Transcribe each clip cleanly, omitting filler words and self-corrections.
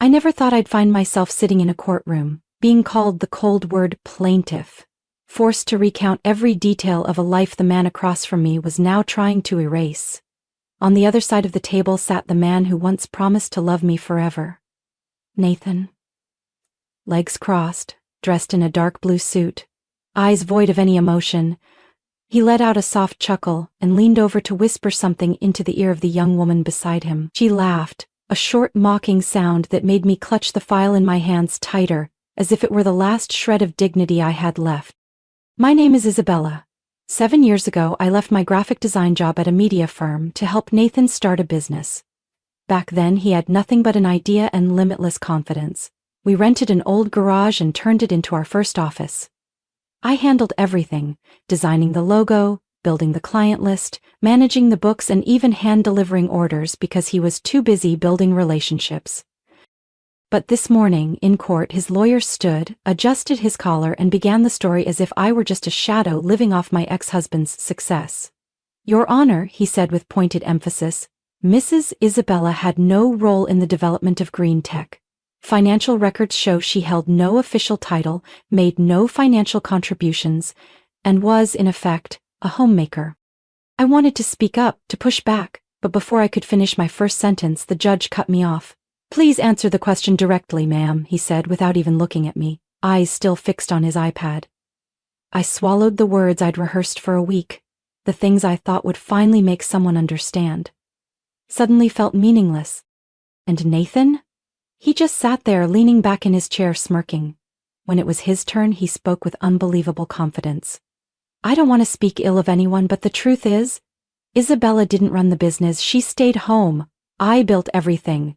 I never thought I'd find myself sitting in a courtroom, being called the cold word plaintiff, forced to recount every detail of a life the man across from me was now trying to erase. On the other side of the table sat the man who once promised to love me forever. Nathan. Legs crossed, dressed in a dark blue suit, eyes void of any emotion. He let out a soft chuckle and leaned over to whisper something into the ear of the young woman beside him. She laughed, a short mocking sound that made me clutch the file in my hands tighter, as if it were the last shred of dignity I had left. My name is Isabella. 7 years ago, I left my graphic design job at a media firm to help Nathan start a business. Back then, he had nothing but an idea and limitless confidence. We rented an old garage and turned it into our first office. I handled everything, designing the logo, building the client list, managing the books, and even hand-delivering orders because he was too busy building relationships. But this morning, in court, his lawyer stood, adjusted his collar, and began the story as if I were just a shadow living off my ex-husband's success. Your Honor, he said with pointed emphasis, Mrs. Isabella had no role in the development of green tech. Financial records show she held no official title, made no financial contributions, and was, in effect, a homemaker. I wanted to speak up, to push back, but before I could finish my first sentence, the judge cut me off. Please answer the question directly, ma'am, he said without even looking at me, eyes still fixed on his iPad. I swallowed the words I'd rehearsed for a week, the things I thought would finally make someone understand. Suddenly felt meaningless. And Nathan? He just sat there leaning back in his chair smirking. When it was his turn, he spoke with unbelievable confidence. I don't want to speak ill of anyone, but the truth is, Isabella didn't run the business, she stayed home. I built everything.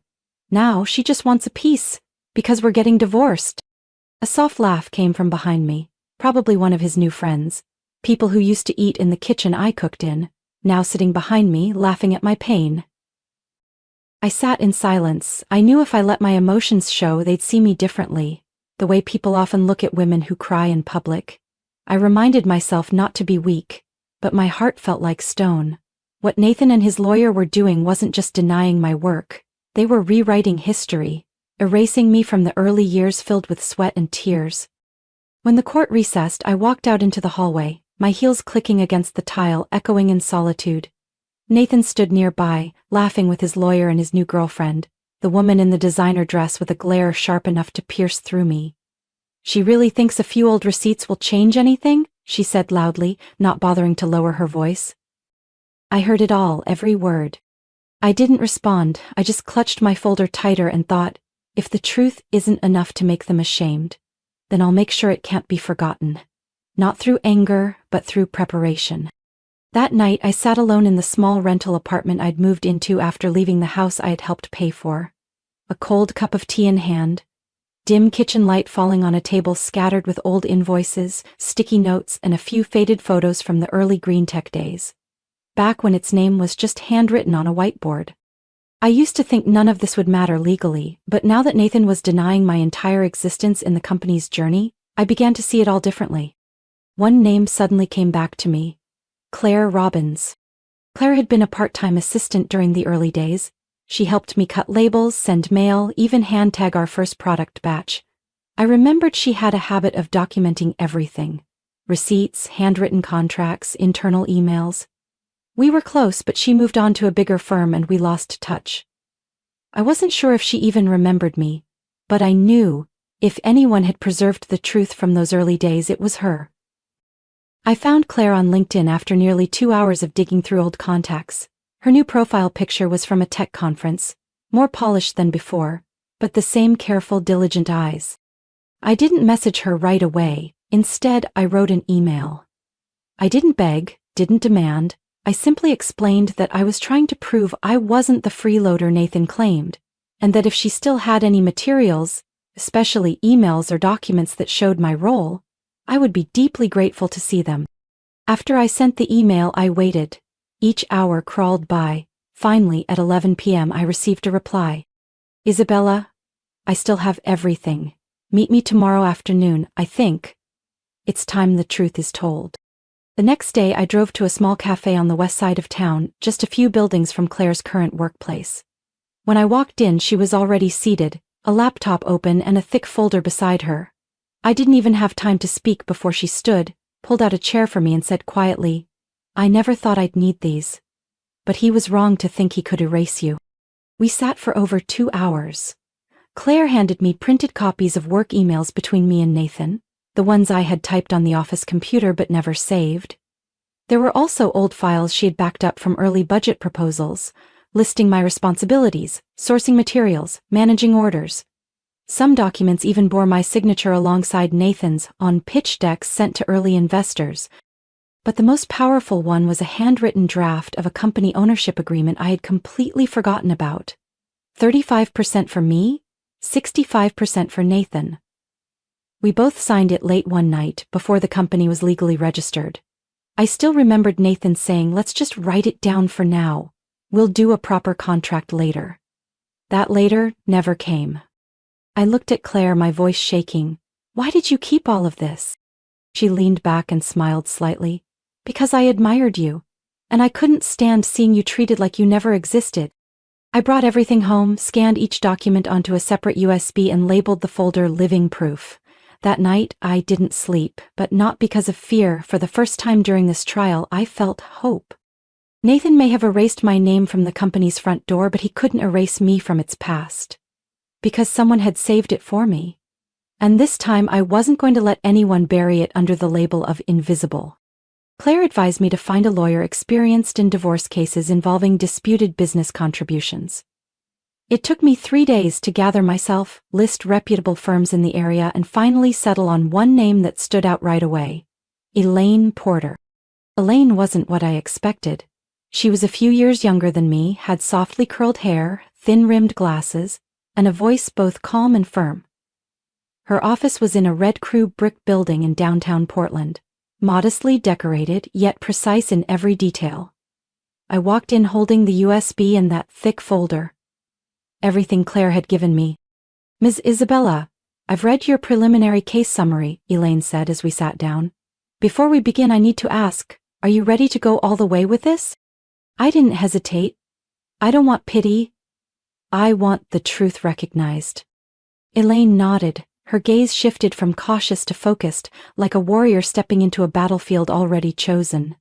Now she just wants a piece, because we're getting divorced. A soft laugh came from behind me, probably one of his new friends. People who used to eat in the kitchen I cooked in, now sitting behind me, laughing at my pain. I sat in silence. I knew if I let my emotions show, they'd see me differently, the way people often look at women who cry in public. I reminded myself not to be weak, but my heart felt like stone. What Nathan and his lawyer were doing wasn't just denying my work. They were rewriting history, erasing me from the early years filled with sweat and tears. When the court recessed, I walked out into the hallway, my heels clicking against the tile, echoing in solitude. Nathan stood nearby, laughing with his lawyer and his new girlfriend, the woman in the designer dress with a glare sharp enough to pierce through me. She really thinks a few old receipts will change anything? She said loudly, not bothering to lower her voice. I heard it all, every word. I didn't respond, I just clutched my folder tighter and thought, if the truth isn't enough to make them ashamed, then I'll make sure it can't be forgotten. Not through anger, but through preparation. That night, I sat alone in the small rental apartment I'd moved into after leaving the house I had helped pay for. A cold cup of tea in hand, dim kitchen light falling on a table scattered with old invoices, sticky notes, and a few faded photos from the early green tech days. Back when its name was just handwritten on a whiteboard. I used to think none of this would matter legally, but now that Nathan was denying my entire existence in the company's journey, I began to see it all differently. One name suddenly came back to me. Claire Robbins. Claire had been a part-time assistant during the early days. She helped me cut labels, send mail, even hand-tag our first product batch. I remembered she had a habit of documenting everything. Receipts, handwritten contracts, internal emails. We were close, but she moved on to a bigger firm and we lost touch. I wasn't sure if she even remembered me, but I knew, if anyone had preserved the truth from those early days, it was her. I found Claire on LinkedIn after nearly 2 hours of digging through old contacts. Her new profile picture was from a tech conference, more polished than before, but the same careful, diligent eyes. I didn't message her right away. Instead, I wrote an email. I didn't beg, didn't demand. I simply explained that I was trying to prove I wasn't the freeloader Nathan claimed, and that if she still had any materials, especially emails or documents that showed my role, I would be deeply grateful to see them. After I sent the email, I waited. Each hour crawled by. Finally, at 11 p.m., I received a reply. Isabella, I still have everything. Meet me tomorrow afternoon, I think. It's time the truth is told. The next day, I drove to a small cafe on the west side of town, just a few buildings from Claire's current workplace. When I walked in, she was already seated, a laptop open and a thick folder beside her. I didn't even have time to speak before she stood, pulled out a chair for me and said quietly, "I never thought I'd need these. But he was wrong to think he could erase you." We sat for over 2 hours. Claire handed me printed copies of work emails between me and Nathan, the ones I had typed on the office computer but never saved. There were also old files she had backed up from early budget proposals, listing my responsibilities, sourcing materials, managing orders. Some documents even bore my signature alongside Nathan's on pitch decks sent to early investors. But the most powerful one was a handwritten draft of a company ownership agreement I had completely forgotten about. 35% for me, 65% for Nathan. We both signed it late one night before the company was legally registered. I still remembered Nathan saying, "Let's just write it down for now. We'll do a proper contract later." That later never came. I looked at Claire, my voice shaking. "Why did you keep all of this?" She leaned back and smiled slightly. "Because I admired you, and I couldn't stand seeing you treated like you never existed." I brought everything home, scanned each document onto a separate USB and labeled the folder Living Proof. That night, I didn't sleep, but not because of fear. For the first time during this trial, I felt hope. Nathan may have erased my name from the company's front door, but he couldn't erase me from its past. Because someone had saved it for me. And this time, I wasn't going to let anyone bury it under the label of invisible. Claire advised me to find a lawyer experienced in divorce cases involving disputed business contributions. It took me 3 days to gather myself, list reputable firms in the area, and finally settle on one name that stood out right away: Elaine Porter. Elaine wasn't what I expected. She was a few years younger than me, had softly curled hair, thin-rimmed glasses, and a voice both calm and firm. Her office was in a red crew brick building in downtown Portland, modestly decorated yet precise in every detail. I walked in holding the USB and that thick folder. Everything Claire had given me. "Ms. Isabella, I've read your preliminary case summary," Elaine said as we sat down. "Before we begin, I need to ask, are you ready to go all the way with this?" I didn't hesitate. "I don't want pity. I want the truth recognized." Elaine nodded. Her gaze shifted from cautious to focused, like a warrior stepping into a battlefield already chosen.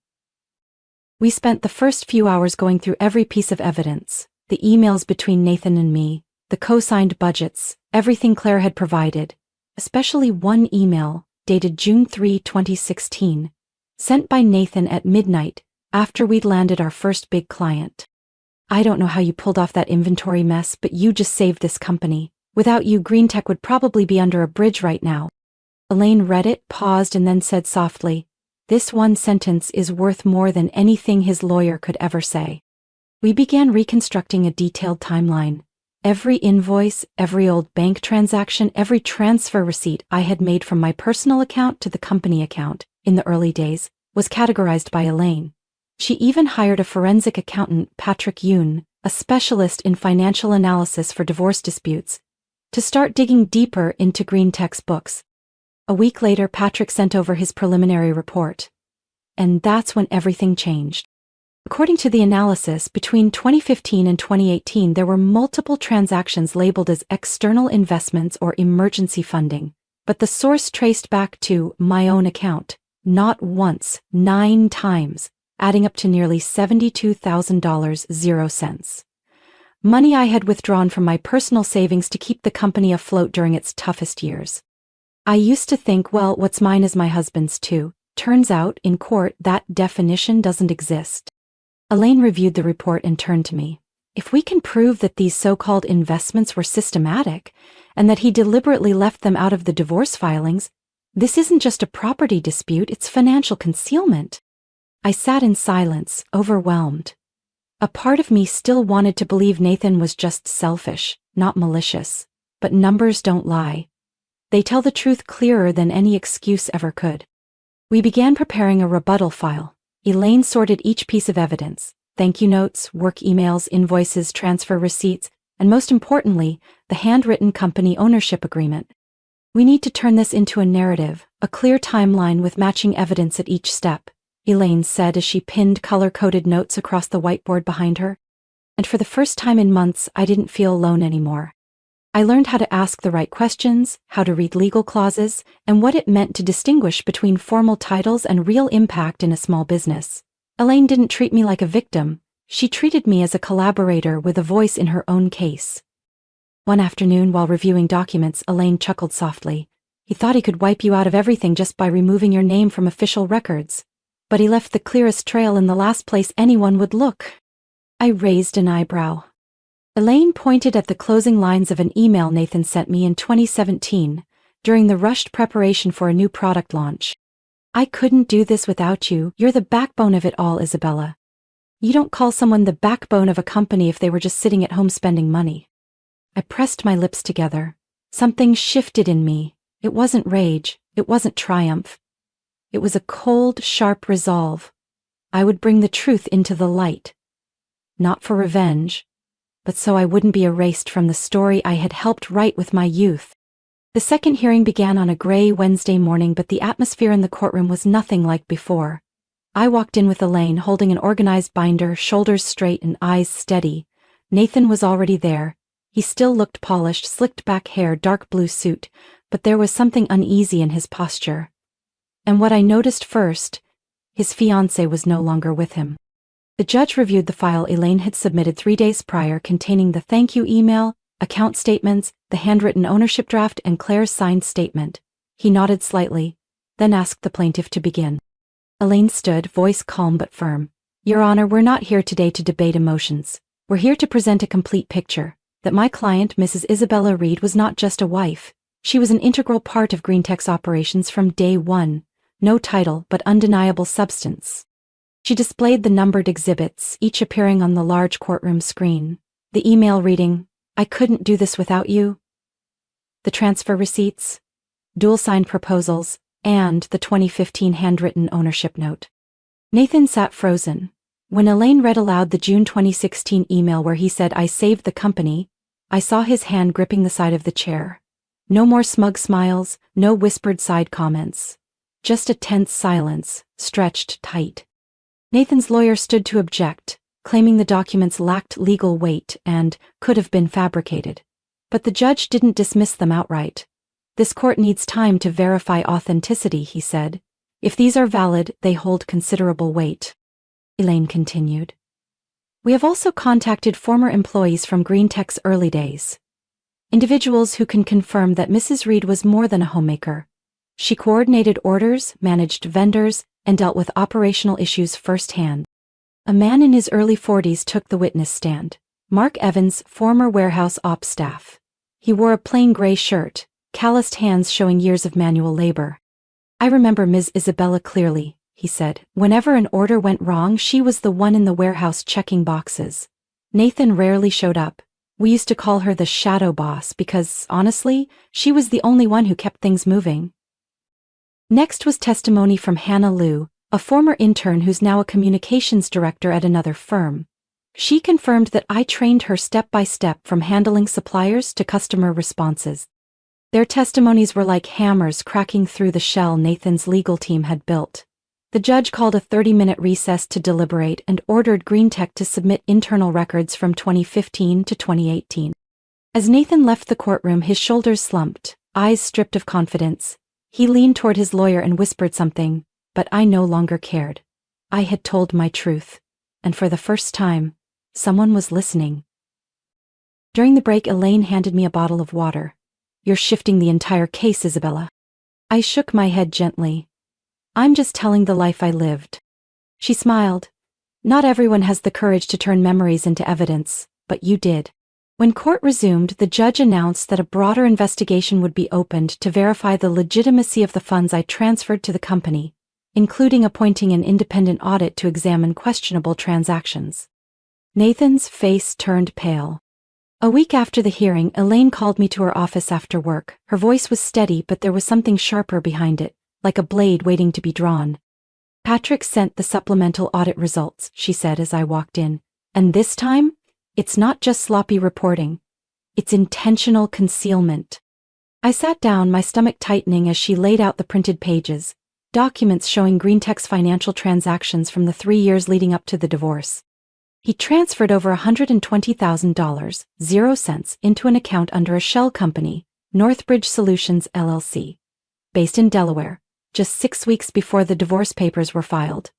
We spent the first few hours going through every piece of evidence, the emails between Nathan and me, the co-signed budgets, everything Claire had provided, especially one email, dated June 3, 2016, sent by Nathan at midnight, after we'd landed our first big client. "I don't know how you pulled off that inventory mess, but you just saved this company. Without you, Green Tech would probably be under a bridge right now." Elaine read it, paused, and then said softly, "This one sentence is worth more than anything his lawyer could ever say." We began reconstructing a detailed timeline. Every invoice, every old bank transaction, every transfer receipt I had made from my personal account to the company account, in the early days, was categorized by Elaine. She even hired a forensic accountant, Patrick Yoon, a specialist in financial analysis for divorce disputes, to start digging deeper into Green Tech's books. A week later, Patrick sent over his preliminary report. And that's when everything changed. According to the analysis, between 2015 and 2018, there were multiple transactions labeled as external investments or emergency funding, but the source traced back to my own account, not once, 9 times, adding up to nearly $72,000, 0 cents. Money I had withdrawn from my personal savings to keep the company afloat during its toughest years. I used to think, well, what's mine is my husband's too. Turns out, in court, that definition doesn't exist. Elaine reviewed the report and turned to me. "If we can prove that these so-called investments were systematic, and that he deliberately left them out of the divorce filings, this isn't just a property dispute, it's financial concealment." I sat in silence, overwhelmed. A part of me still wanted to believe Nathan was just selfish, not malicious. But numbers don't lie. They tell the truth clearer than any excuse ever could. We began preparing a rebuttal file. Elaine sorted each piece of evidence: thank you notes, work emails, invoices, transfer receipts, and most importantly, the handwritten company ownership agreement. "We need to turn this into a narrative, a clear timeline with matching evidence at each step," Elaine said as she pinned color-coded notes across the whiteboard behind her. And for the first time in months, I didn't feel alone anymore. I learned how to ask the right questions, how to read legal clauses, and what it meant to distinguish between formal titles and real impact in a small business. Elaine didn't treat me like a victim. She treated me as a collaborator with a voice in her own case. One afternoon, while reviewing documents, Elaine chuckled softly. He thought he could wipe you out of everything just by removing your name from official records. But he left the clearest trail in the last place anyone would look. I raised an eyebrow. Elaine pointed at the closing lines of an email Nathan sent me in 2017, during the rushed preparation for a new product launch. I couldn't do this without you. You're the backbone of it all, Isabella. You don't call someone the backbone of a company if they were just sitting at home spending money. I pressed my lips together. Something shifted in me. It wasn't rage. It wasn't triumph. It was a cold, sharp resolve. I would bring the truth into the light. Not for revenge, but so I wouldn't be erased from the story I had helped write with my youth. The second hearing began on a gray Wednesday morning, but the atmosphere in the courtroom was nothing like before. I walked in with Elaine holding an organized binder, shoulders straight and eyes steady. Nathan was already there. He still looked polished, slicked back hair, dark blue suit, but there was something uneasy in his posture. And what I noticed first, his fiancée was no longer with him. The judge reviewed the file Elaine had submitted 3 days prior, containing the thank you email, account statements, the handwritten ownership draft, and Claire's signed statement. He nodded slightly, then asked the plaintiff to begin. Elaine stood, voice calm but firm. Your Honor, we're not here today to debate emotions. We're here to present a complete picture, that my client, Mrs. Isabella Reed, was not just a wife. She was an integral part of GreenTech's operations from day one. No title, but undeniable substance. She displayed the numbered exhibits, each appearing on the large courtroom screen. The email reading, I couldn't do this without you. The transfer receipts, dual-signed proposals, and the 2015 handwritten ownership note. Nathan sat frozen. When Elaine read aloud the June 2016 email where he said, I saved the company, I saw his hand gripping the side of the chair. No more smug smiles, no whispered side comments. Just a tense silence, stretched tight. Nathan's lawyer stood to object, claiming the documents lacked legal weight and could have been fabricated. But the judge didn't dismiss them outright. This court needs time to verify authenticity, he said. If these are valid, they hold considerable weight. Elaine continued. We have also contacted former employees from GreenTech's early days. Individuals who can confirm that Mrs. Reed was more than a homemaker. She coordinated orders, managed vendors, and dealt with operational issues firsthand. A man in his early 40s took the witness stand. Mark Evans, former warehouse ops staff. He wore a plain gray shirt, calloused hands showing years of manual labor. I remember Ms. Isabella clearly, he said. Whenever an order went wrong, she was the one in the warehouse checking boxes. Nathan rarely showed up. We used to call her the shadow boss because, honestly, she was the only one who kept things moving. Next was testimony from Hannah Liu, a former intern who's now a communications director at another firm. She confirmed that I trained her step by step from handling suppliers to customer responses. Their testimonies were like hammers cracking through the shell Nathan's legal team had built. The judge called a 30-minute recess to deliberate and ordered GreenTech to submit internal records from 2015 to 2018. As Nathan left the courtroom, his shoulders slumped, eyes stripped of confidence. He leaned toward his lawyer and whispered something, but I no longer cared. I had told my truth, and for the first time, someone was listening. During the break, Elaine handed me a bottle of water. You're shifting the entire case, Isabella. I shook my head gently. I'm just telling the life I lived. She smiled. Not everyone has the courage to turn memories into evidence, but you did. When court resumed, the judge announced that a broader investigation would be opened to verify the legitimacy of the funds I transferred to the company, including appointing an independent audit to examine questionable transactions. Nathan's face turned pale. A week after the hearing, Elaine called me to her office after work. Her voice was steady, but there was something sharper behind it, like a blade waiting to be drawn. Patrick sent the supplemental audit results, she said as I walked in. And this time, it's not just sloppy reporting. It's intentional concealment. I sat down, my stomach tightening as she laid out the printed pages, documents showing GreenTech's financial transactions from the 3 years leading up to the divorce. He transferred over $120,000, 0 cents, into an account under a shell company, Northbridge Solutions LLC, based in Delaware, just 6 weeks before the divorce papers were filed.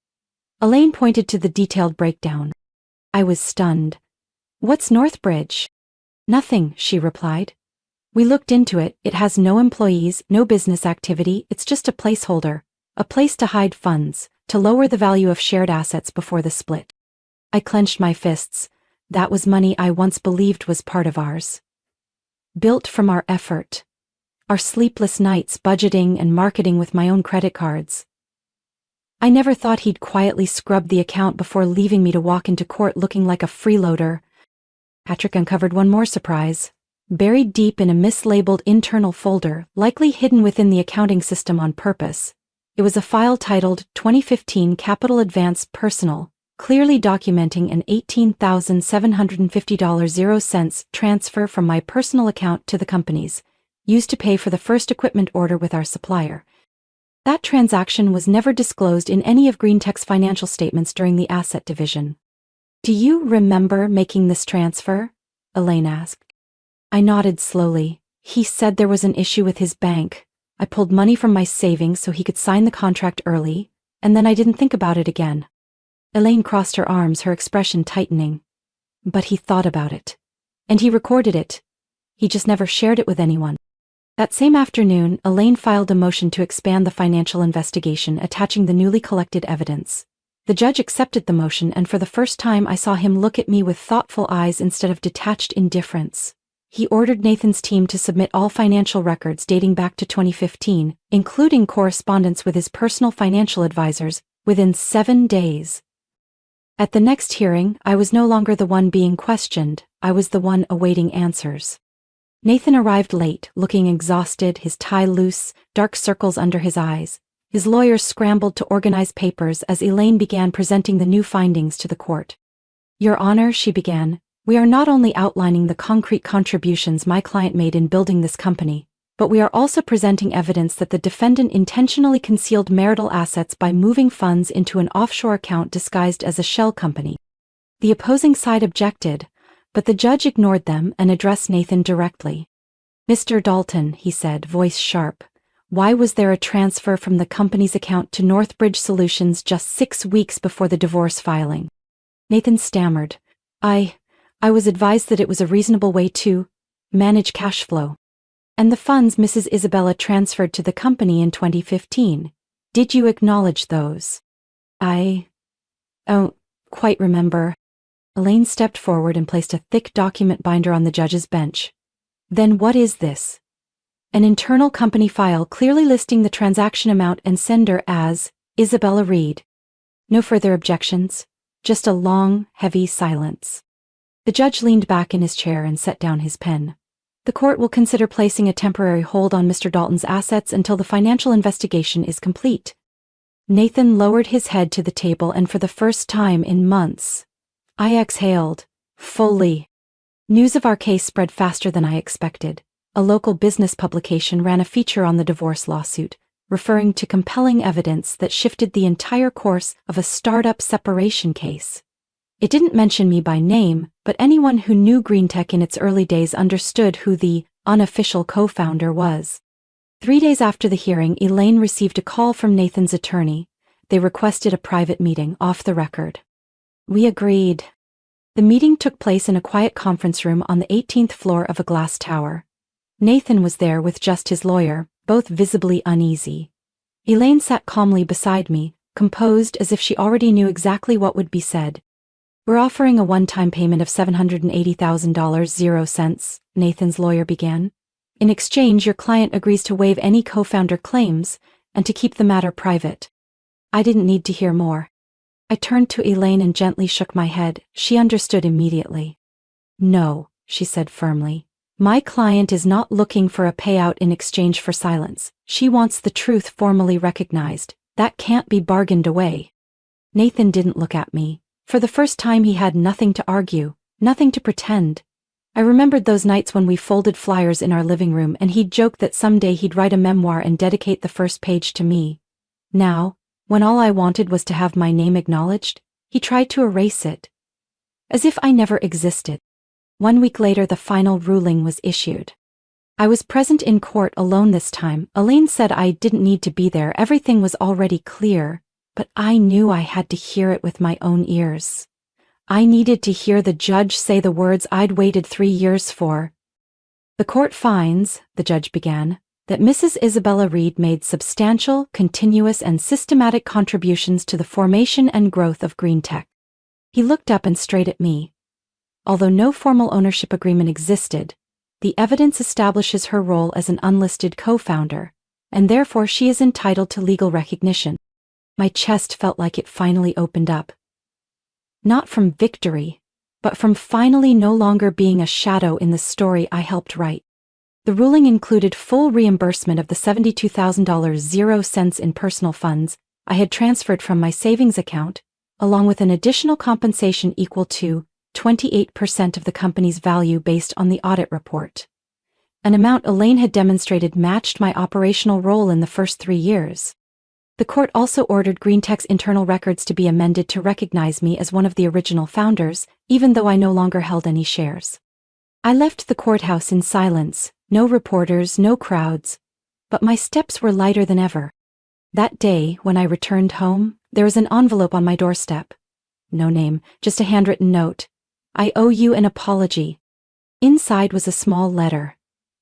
Elaine pointed to the detailed breakdown. I was stunned. What's Northbridge? Nothing, she replied. We looked into it. It has no employees, no business activity. It's just a placeholder, a place to hide funds, to lower the value of shared assets before the split. I clenched my fists. That was money I once believed was part of ours. Built from our effort. Our sleepless nights budgeting and marketing with my own credit cards. I never thought he'd quietly scrub the account before leaving me to walk into court looking like a freeloader. Patrick uncovered one more surprise. Buried deep in a mislabeled internal folder, likely hidden within the accounting system on purpose. It was a file titled 2015 Capital Advance Personal, clearly documenting an $18,750 0 cents transfer from my personal account to the company's, used to pay for the first equipment order with our supplier. That transaction was never disclosed in any of GreenTech's financial statements during the asset division. Do you remember making this transfer? Elaine asked. I nodded slowly. He said there was an issue with his bank. I pulled money from my savings so he could sign the contract early, and then I didn't think about it again. Elaine crossed her arms, her expression tightening. But he thought about it. And he recorded it. He just never shared it with anyone. That same afternoon, Elaine filed a motion to expand the financial investigation, attaching the newly collected evidence. The judge accepted the motion, and for the first time I saw him look at me with thoughtful eyes instead of detached indifference. He ordered Nathan's team to submit all financial records dating back to 2015, including correspondence with his personal financial advisors, within 7 days. At the next hearing, I was no longer the one being questioned, I was the one awaiting answers. Nathan arrived late, looking exhausted, his tie loose, dark circles under his eyes. His lawyers scrambled to organize papers as Elaine began presenting the new findings to the court. Your Honor, she began, we are not only outlining the concrete contributions my client made in building this company, but we are also presenting evidence that the defendant intentionally concealed marital assets by moving funds into an offshore account disguised as a shell company. The opposing side objected, but the judge ignored them and addressed Nathan directly. Mr. Dalton, he said, voice sharp, why was there a transfer from the company's account to Northbridge Solutions just 6 weeks before the divorce filing? Nathan stammered, I was advised that it was a reasonable way to manage cash flow. And the funds Mrs. Isabella transferred to the company in 2015. Did you acknowledge those? I don't quite remember. Elaine stepped forward and placed a thick document binder on the judge's bench. Then what is this? An internal company file clearly listing the transaction amount and sender as Isabella Reed. No further objections, just a long, heavy silence. The judge leaned back in his chair and set down his pen. The court will consider placing a temporary hold on Mr. Dalton's assets until the financial investigation is complete. Nathan lowered his head to the table, and for the first time in months, I exhaled, fully. News of our case spread faster than I expected. A local business publication ran a feature on the divorce lawsuit, referring to compelling evidence that shifted the entire course of a startup separation case. It didn't mention me by name, but anyone who knew GreenTech in its early days understood who the unofficial co-founder was. 3 days after the hearing, Elaine received a call from Nathan's attorney. They requested a private meeting, off the record. We agreed. The meeting took place in a quiet conference room on the 18th floor of a glass tower. Nathan was there with just his lawyer, both visibly uneasy. Elaine sat calmly beside me, composed as if she already knew exactly what would be said. We're offering a one-time payment of $780,000 0 cents, Nathan's lawyer began. In exchange, your client agrees to waive any co-founder claims and to keep the matter private. I didn't need to hear more. I turned to Elaine and gently shook my head. She understood immediately. No, she said firmly. My client is not looking for a payout in exchange for silence. She wants the truth formally recognized. That can't be bargained away. Nathan didn't look at me. For the first time he had nothing to argue, nothing to pretend. I remembered those nights when we folded flyers in our living room and he'd joked that someday he'd write a memoir and dedicate the first page to me. Now, when all I wanted was to have my name acknowledged, he tried to erase it. as if I never existed. 1 week later, the final ruling was issued. I was present in court alone this time. Elaine said I didn't need to be there, everything was already clear, but I knew I had to hear it with my own ears. I needed to hear the judge say the words I'd waited 3 years for. The court finds, the judge began, that Mrs. Isabella Reed made substantial, continuous and systematic contributions to the formation and growth of Green Tech. He looked up and straight at me. Although no formal ownership agreement existed, the evidence establishes her role as an unlisted co-founder, and therefore she is entitled to legal recognition. My chest felt like it finally opened up. Not from victory, but from finally no longer being a shadow in the story I helped write. The ruling included full reimbursement of the $72,000 0 cents in personal funds I had transferred from my savings account, along with an additional compensation equal to 28% of the company's value based on the audit report. An amount Elaine had demonstrated matched my operational role in the first 3 years. The court also ordered Green Tech's internal records to be amended to recognize me as one of the original founders, even though I no longer held any shares. I left the courthouse in silence, no reporters, no crowds, but my steps were lighter than ever. That day, when I returned home, there was an envelope on my doorstep. No name, just a handwritten note. I owe you an apology. Inside was a small letter.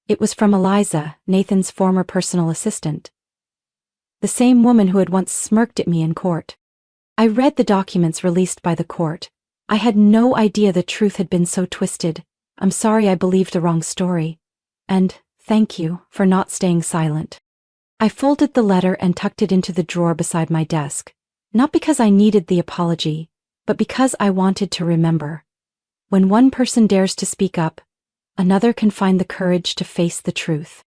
It was from Eliza, Nathan's former personal assistant. The same woman who had once smirked at me in court. I read the documents released by the court. I had no idea the truth had been so twisted. I'm sorry I believed the wrong story. And thank you for not staying silent. I folded the letter and tucked it into the drawer beside my desk, not because I needed the apology, but because I wanted to remember. When one person dares to speak up, another can find the courage to face the truth.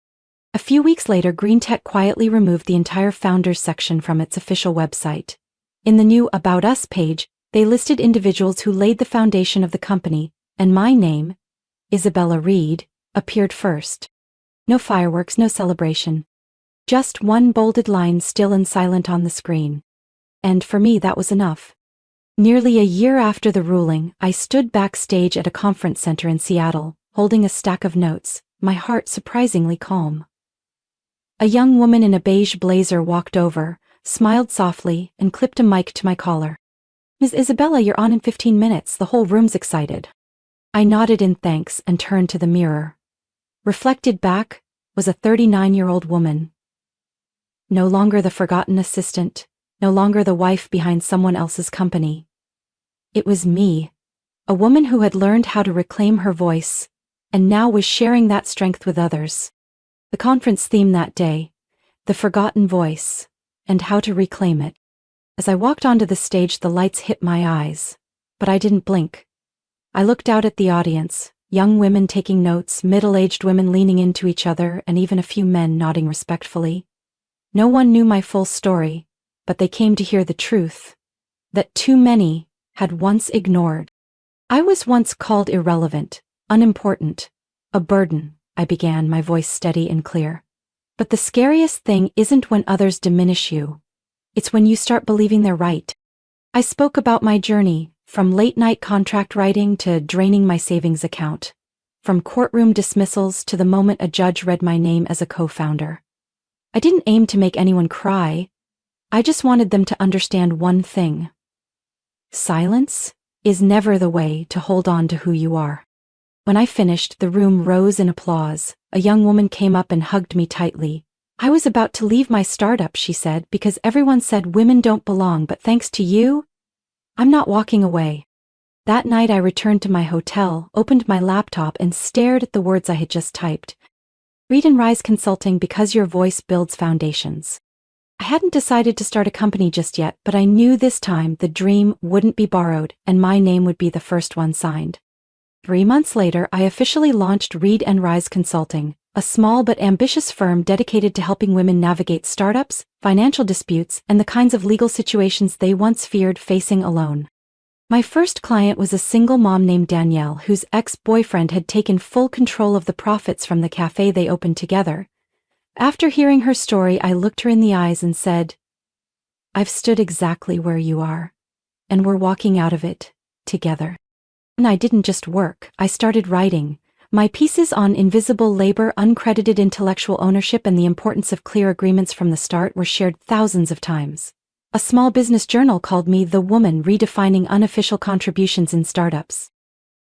A few weeks later, Green Tech quietly removed the entire Founders section from its official website. In the new About Us page, they listed individuals who laid the foundation of the company, and my name, Isabella Reed, appeared first. No fireworks, no celebration. Just one bolded line still and silent on the screen. And for me, that was enough. Nearly a year after the ruling, I stood backstage at a conference center in Seattle, holding a stack of notes, my heart surprisingly calm. A young woman in a beige blazer walked over, smiled softly, and clipped a mic to my collar. "Ms. Isabella, you're on in 15 minutes, the whole room's excited." I nodded in thanks and turned to the mirror. Reflected back was a 39-year-old woman. No longer the forgotten assistant, no longer the wife behind someone else's company. It was me, a woman who had learned how to reclaim her voice, and now was sharing that strength with others. The conference theme that day, the forgotten voice, and how to reclaim it. As I walked onto the stage, the lights hit my eyes, but I didn't blink. I looked out at the audience, young women taking notes, middle-aged women leaning into each other, and even a few men nodding respectfully. No one knew my full story, but they came to hear the truth, that too many had once ignored. I was once called irrelevant, unimportant, a burden, I began, my voice steady and clear. But the scariest thing isn't when others diminish you. It's when you start believing they're right. I spoke about my journey, from late-night contract writing to draining my savings account, from courtroom dismissals to the moment a judge read my name as a co-founder. I didn't aim to make anyone cry. I just wanted them to understand one thing. Silence is never the way to hold on to who you are. When I finished, the room rose in applause. A young woman came up and hugged me tightly. "I was about to leave my startup," she said, "because everyone said women don't belong, but thanks to you, I'm not walking away." That night I returned to my hotel, opened my laptop and stared at the words I had just typed. Read and Rise Consulting, because your voice builds foundations. I hadn't decided to start a company just yet, but I knew this time the dream wouldn't be borrowed and my name would be the first one signed. 3 months later, I officially launched Read and Rise Consulting, a small but ambitious firm dedicated to helping women navigate startups, financial disputes, and the kinds of legal situations they once feared facing alone. My first client was a single mom named Danielle, whose ex-boyfriend had taken full control of the profits from the cafe they opened together. After hearing her story, I looked her in the eyes and said, "I've stood exactly where you are, and we're walking out of it together." And I didn't just work, I started writing. My pieces on invisible labor, uncredited intellectual ownership, and the importance of clear agreements from the start were shared thousands of times. A small business journal called me the woman redefining unofficial contributions in startups.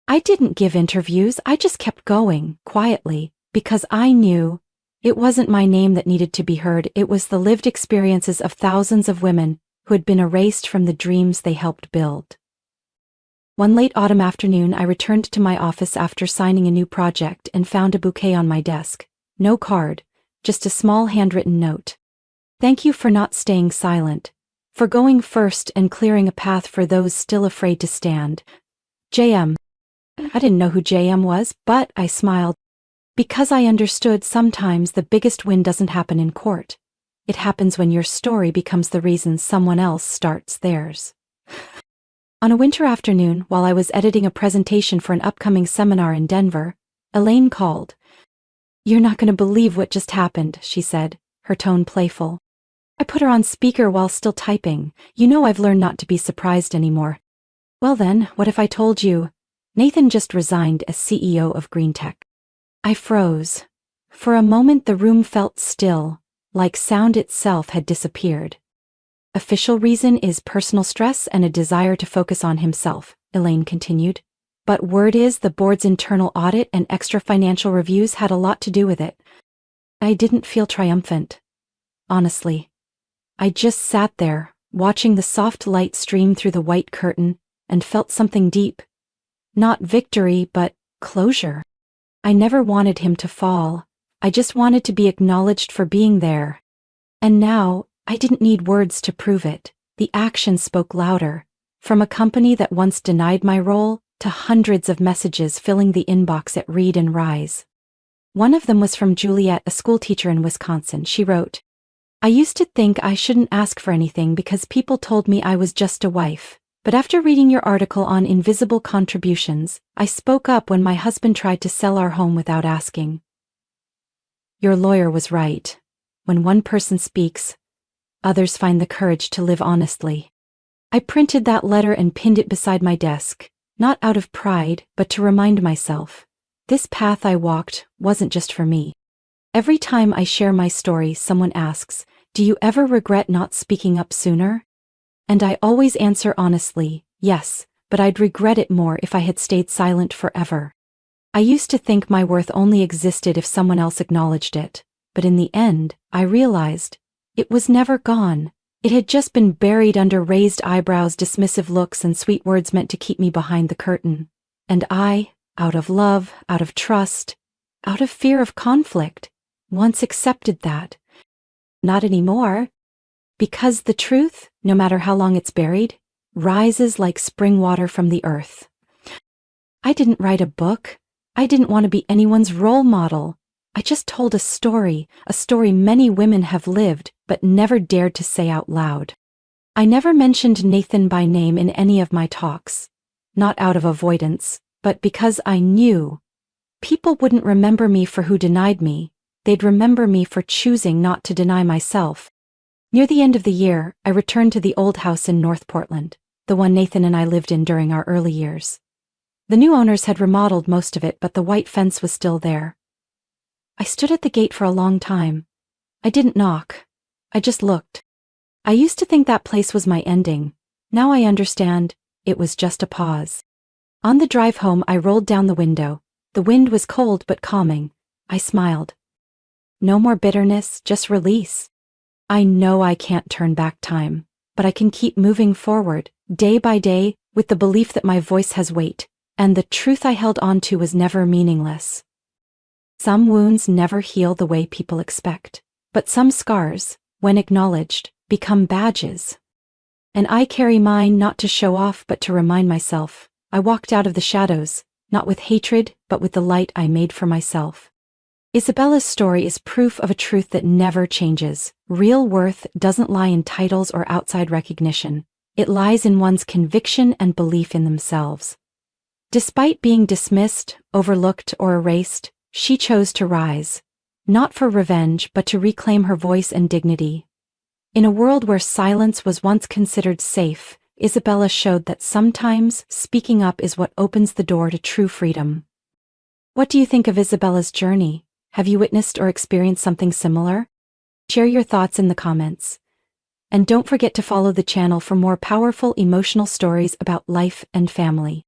I didn't give interviews, I just kept going, quietly, because I knew it wasn't my name that needed to be heard, it was the lived experiences of thousands of women who had been erased from the dreams they helped build. One late autumn afternoon, I returned to my office after signing a new project and found a bouquet on my desk. No card, just a small handwritten note. Thank you for not staying silent, for going first and clearing a path for those still afraid to stand. JM. I didn't know who JM was, but I smiled. Because I understood sometimes the biggest win doesn't happen in court. It happens when your story becomes the reason someone else starts theirs. On a winter afternoon, while I was editing a presentation for an upcoming seminar in Denver, Elaine called. "You're not going to believe what just happened," she said, her tone playful. I put her on speaker while still typing. "You know I've learned not to be surprised anymore." "Well then, what if I told you? Nathan just resigned as CEO of Green Tech." I froze. For a moment the room felt still, like sound itself had disappeared. "Official reason is personal stress and a desire to focus on himself," Elaine continued. "But word is the board's internal audit and extra financial reviews had a lot to do with it." I didn't feel triumphant. Honestly. I just sat there, watching the soft light stream through the white curtain, and felt something deep. Not victory, but closure. I never wanted him to fall. I just wanted to be acknowledged for being there. And now, I didn't need words to prove it. The action spoke louder. From a company that once denied my role, to hundreds of messages filling the inbox at Read and Rise. One of them was from Juliet, a schoolteacher in Wisconsin. She wrote, "I used to think I shouldn't ask for anything because people told me I was just a wife. But after reading your article on invisible contributions, I spoke up when my husband tried to sell our home without asking." Your lawyer was right. When one person speaks, others find the courage to live honestly. I printed that letter and pinned it beside my desk, not out of pride, but to remind myself. This path I walked wasn't just for me. Every time I share my story, someone asks, "Do you ever regret not speaking up sooner?" And I always answer honestly, yes, but I'd regret it more if I had stayed silent forever. I used to think my worth only existed if someone else acknowledged it, but in the end, I realized it was never gone. It had just been buried under raised eyebrows, dismissive looks, and sweet words meant to keep me behind the curtain. And I, out of love, out of trust, out of fear of conflict, once accepted that. Not anymore. Because the truth, no matter how long it's buried, rises like spring water from the earth. I didn't write a book. I didn't want to be anyone's role model. I just told a story many women have lived, but never dared to say out loud. I never mentioned Nathan by name in any of my talks. Not out of avoidance, but because I knew people wouldn't remember me for who denied me, they'd remember me for choosing not to deny myself. Near the end of the year, I returned to the old house in North Portland, the one Nathan and I lived in during our early years. The new owners had remodeled most of it, but the white fence was still there. I stood at the gate for a long time. I didn't knock. I just looked. I used to think that place was my ending. Now I understand, it was just a pause. On the drive home, I rolled down the window. The wind was cold but calming. I smiled. No more bitterness, just release. I know I can't turn back time, but I can keep moving forward, day by day, with the belief that my voice has weight, and the truth I held on to was never meaningless. Some wounds never heal the way people expect, but some scars, when acknowledged, become badges. And I carry mine not to show off but to remind myself. I walked out of the shadows, not with hatred, but with the light I made for myself. Isabella's story is proof of a truth that never changes. Real worth doesn't lie in titles or outside recognition. It lies in one's conviction and belief in themselves. Despite being dismissed, overlooked, or erased, she chose to rise. Not for revenge, but to reclaim her voice and dignity. In a world where silence was once considered safe, Isabella showed that sometimes speaking up is what opens the door to true freedom. What do you think of Isabella's journey? Have you witnessed or experienced something similar? Share your thoughts in the comments. And don't forget to follow the channel for more powerful emotional stories about life and family.